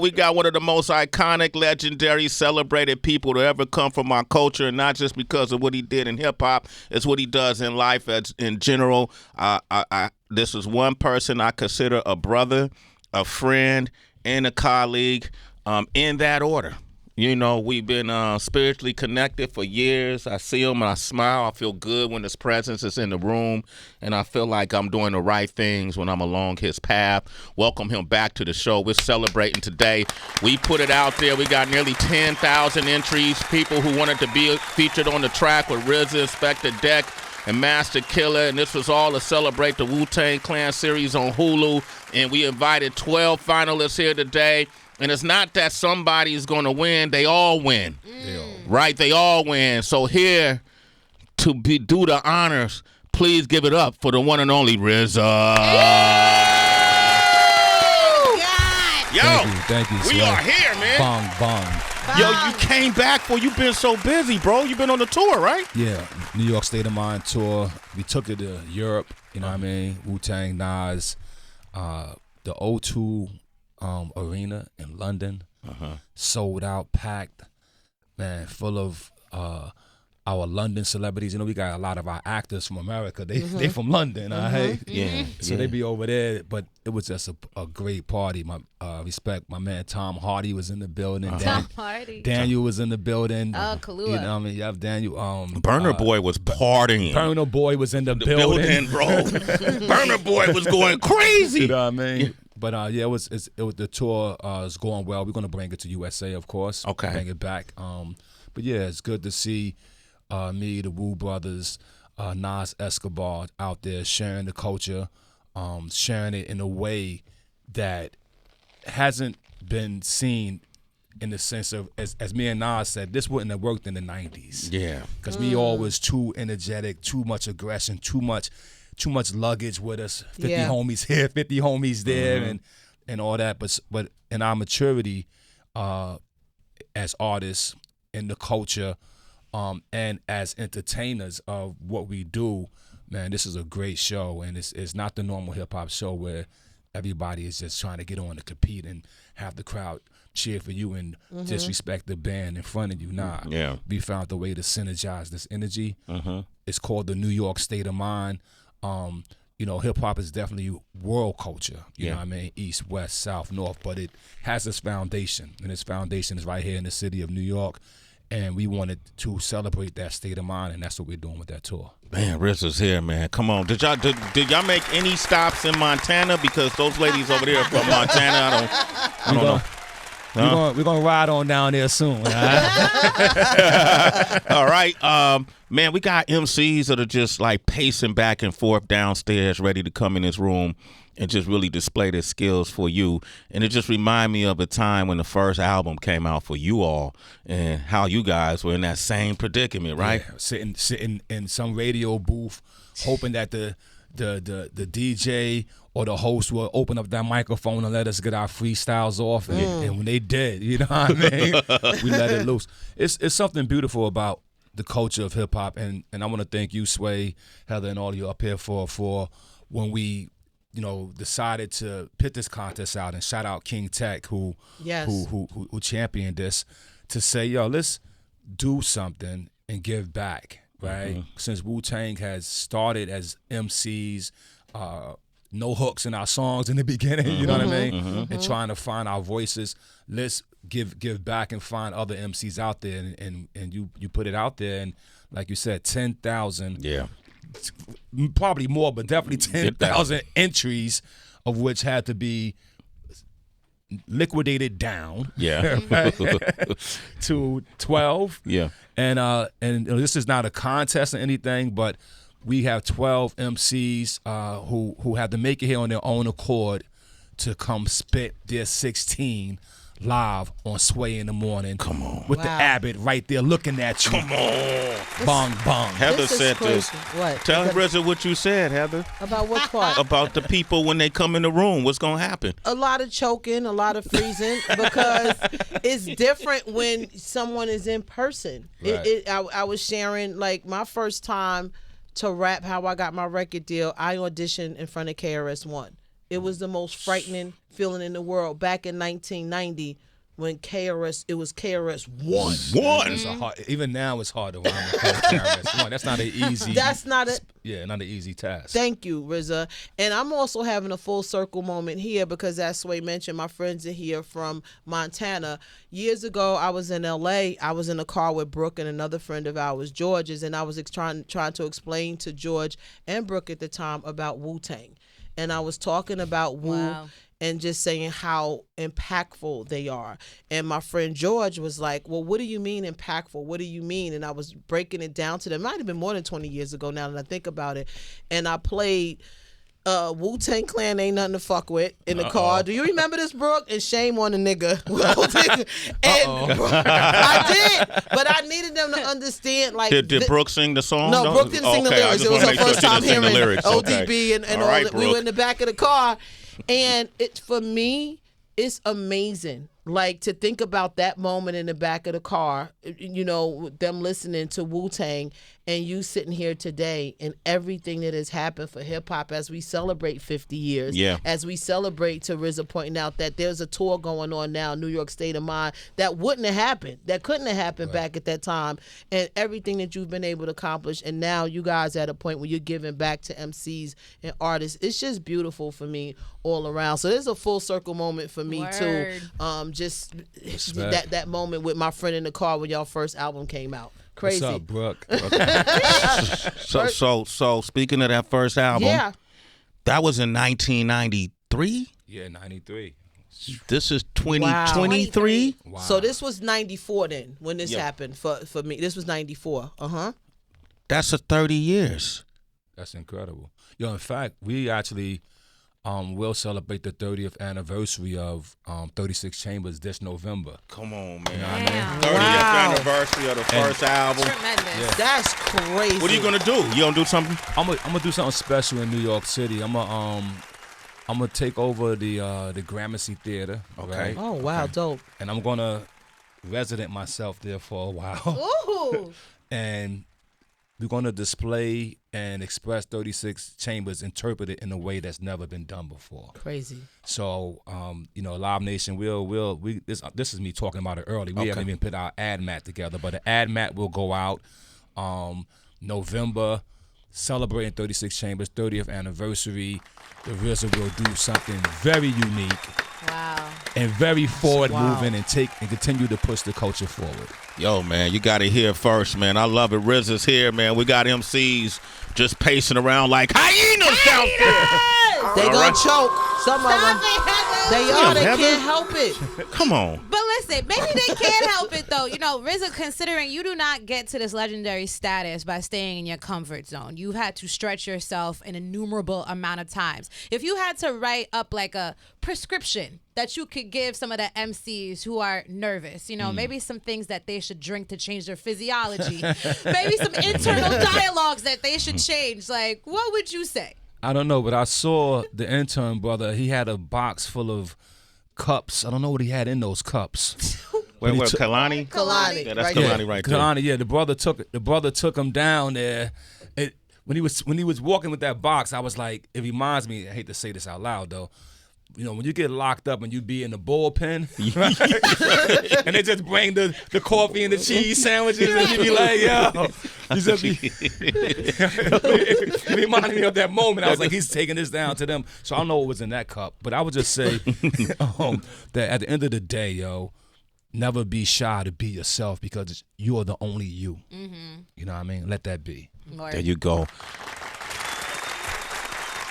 We got one of the most iconic, legendary, celebrated people to ever come from our culture, and not just because of what he did in hip-hop. It's what he does in life in general. This is one person I consider a brother, a friend, and a colleague, in that order. You know, we've been spiritually connected for years. I see him and I smile. I feel good when his presence is in the room, and I feel like I'm doing the right things when I'm along his path. Welcome him back to the show. We're celebrating today. We put it out there. We got nearly 10,000 entries, people who wanted to be featured on the track with RZA, Inspector Deck, and Master Killer, and this was all to celebrate the Wu-Tang Clan series on Hulu, and we invited 12 finalists here today. And it's not that somebody's going to win. They all win. Right? They all win. So here to do the honors, please give it up for the one and only RZA. Yo, thank you. We are here, man. Bong. Yo, you came back for you've been so busy, bro. You've been on the tour, right? Yeah, New York State of Mind tour. We took it to Europe, you know what I mean? Wu-Tang, Nas, the O2 arena in London, sold out, packed, man, full of our London celebrities. You know, we got a lot of our actors from America. They from London, So they be over there. But it was just a great party. My respect, my man Tom Hardy was in the building. Tom Hardy. Daniel was in the building. Oh, Kahlua. You know what I mean? You have Daniel. Burner Boy was partying. Burner Boy was in the building, bro. Burner Boy was going crazy. You know what I mean? But it was the tour is going well. We're gonna bring it to USA, of course. Okay. Bring it back. But yeah, it's good to see me, the Wu brothers, Nas Escobar out there sharing the culture, sharing it in a way that hasn't been seen in the sense of, as me and Nas said, this wouldn't have worked in the 90s. Yeah. Because we all was too energetic, too much aggression, too much luggage with us, 50 homies here, 50 homies there, and all that. But in our maturity as artists in the culture and as entertainers of what we do, man, this is a great show. And it's not the normal hip-hop show where everybody is just trying to get on to compete and have the crowd cheer for you and disrespect the band in front of you. Nah, we found the way to synergize this energy. It's called the New York State of Mind. You know, hip hop is definitely world culture. You know what I mean? East, west, south, north, but it has its foundation, and its foundation is right here in the city of New York. And we wanted to celebrate that state of mind, and that's what we're doing with that tour. Man, RZA's here, man. Come on. Did y'all make any stops in Montana? Because those ladies over there are from Montana. I don't know. We're gonna ride on down there soon. All right. Man, we got MCs that are just like pacing back and forth downstairs, ready to come in this room and just really display their skills for you. And it just remind me of a time when the first album came out for you all and how you guys were in that same predicament, right? Yeah, sitting in some radio booth, hoping that the DJ or the host will open up that microphone and let us get our freestyles off. And when they did, you know what I mean? We let it loose. It's something beautiful about the culture of hip hop, and I want to thank you, Sway, Heather, and all of you up here for when we, you know, decided to put this contest out, and shout out King Tech who championed this, to say, yo, let's do something and give back, right? Since Wu-Tang has started as MCs, no hooks in our songs in the beginning, you know what I mean? And trying to find our voices. Let's give back and find other MCs out there, and you put it out there, and like you said, 10,000, probably more, but definitely 10,000 entries, of which had to be liquidated down, to 12, and this is not a contest or anything, but we have 12 MCs who have to make it here on their own accord to come spit their 16 live on Sway in the Morning. Come on. With the Abbott right there looking at you. Come on. Bong, bong. Heather said this. What? Tell RZA what you said, Heather. About what part? About the people when they come in the room. What's going to happen? A lot of choking, a lot of freezing, because it's different when someone is in person. Right. I was sharing, like, my first time to rap how I got my record deal, I auditioned in front of KRS-One. It was the most frightening feeling in the world back in 1990 when it was KRS-One. It's even now it's hard to rhyme with KRS-One. That's not an easy. Not an easy task. Thank you, RZA. And I'm also having a full circle moment here because, as Sway mentioned, my friends are here from Montana. Years ago, I was in LA. I was in a car with Brooke and another friend of ours, George's, and I was trying to explain to George and Brooke at the time about Wu-Tang. And I was talking about Wu and just saying how impactful they are. And my friend George was like, well, what do you mean impactful? What do you mean? And I was breaking it down to them. It might have been more than 20 years ago now that I think about it. And I played Wu-Tang Clan Ain't Nothing to Fuck With in the car. Do you remember this, Brooke? And shame on the nigga. And I did, but I needed them to understand. Like, did Brooke sing the song? No, Brooke didn't sing the lyrics. It was her first time hearing ODB and all right, that. We were in the back of the car. And for me, it's amazing. Like, to think about that moment in the back of the car, you know, them listening to Wu-Tang and you sitting here today and everything that has happened for hip-hop as we celebrate 50 years, as we celebrate, to RZA pointing out that there's a tour going on now, New York State of Mind, that wouldn't have happened, that couldn't have happened back at that time, and everything that you've been able to accomplish, and now you guys are at a point where you're giving back to MCs and artists. It's just beautiful for me all around. So there's a full circle moment for me too. Just that moment with my friend in the car when y'all first album came out. Crazy. What's up, Brooke? So speaking of that first album, that was in 1993. Yeah, 93. This is 2023. Wow. So this was 94 then when this happened for me. This was 94. That's 30 years. That's incredible. Yo, in fact, we actually we'll celebrate the 30th anniversary of 36 Chambers this November. Come on, man. You know what I mean? 30th anniversary of the first album. Tremendous. Yeah. That's crazy. What are you gonna do? You gonna do something? I'm gonna do something special in New York City. I'm gonna take over the Gramercy Theater. Okay. Right? Oh wow, dope. And I'm gonna resident myself there for a while. Ooh. And we're going to display and express 36 Chambers interpreted in a way that's never been done before. Crazy. So, you know, Live Nation, this is me talking about it early. We haven't even put our ad mat together, but the ad mat will go out November, celebrating 36 Chambers 30th anniversary. The RZA will do something very unique. Wow. And very forward moving and continue to push the culture forward. Yo, man, you got to hear first, man. I love it. RZA's here, man. We got MCs just pacing around like hyenas out there. They gonna choke. Some of them. They can't help it. Come on. But listen, maybe they can't help it though. You know, RZA, considering you do not get to this legendary status by staying in your comfort zone. You've had to stretch yourself an innumerable amount of times. If you had to write up like a prescription that you could give some of the MCs who are nervous, you know, maybe some things that they should drink to change their physiology, maybe some internal dialogues that they should change, like, what would you say? I don't know, but I saw the intern brother. He had a box full of cups. I don't know what he had in those cups. Wait, Kalani? Kalani. Yeah, that's Kalani right there. Kalani, yeah. The brother took him down there. When he was walking with that box, I was like, it reminds me. I hate to say this out loud though. You know, when you get locked up and you be in the bullpen, right? And they just bring the coffee and the cheese sandwiches, and you be like, yo. It reminded me of that moment. I was like, he's taking this down to them. So I don't know what was in that cup. But I would just say that at the end of the day, yo, never be shy to be yourself because you are the only you. Mm-hmm. You know what I mean? Let that be. Lord. There you go.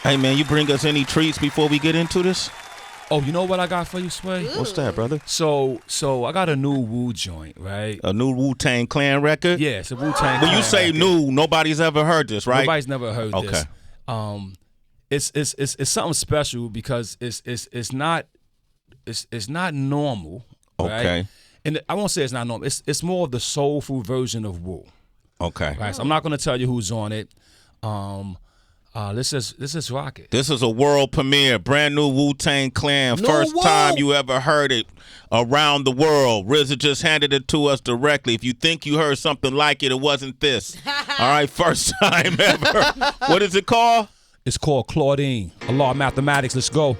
Hey, man, you bring us any treats before we get into this? Oh, you know what I got for you, Sway? Ooh. What's that, brother? So I got a new Wu joint, right? A new Wu-Tang Clan record? Yeah, it's a Wu-Tang Clan. When you say record. new, nobody's ever heard this, right? Nobody's never heard this. It's something special because it's not normal. Right? Okay. And I won't say it's not normal. It's more of the soulful version of Wu. Okay. Right. So I'm not gonna tell you who's on it. Let's just rock it. This is a world premiere, brand new Wu-Tang Clan. First time you ever heard it around the world. RZA just handed it to us directly. If you think you heard something like it, it wasn't this. All right, first time ever. What is it called? It's called Claudine. A law of mathematics. Let's go.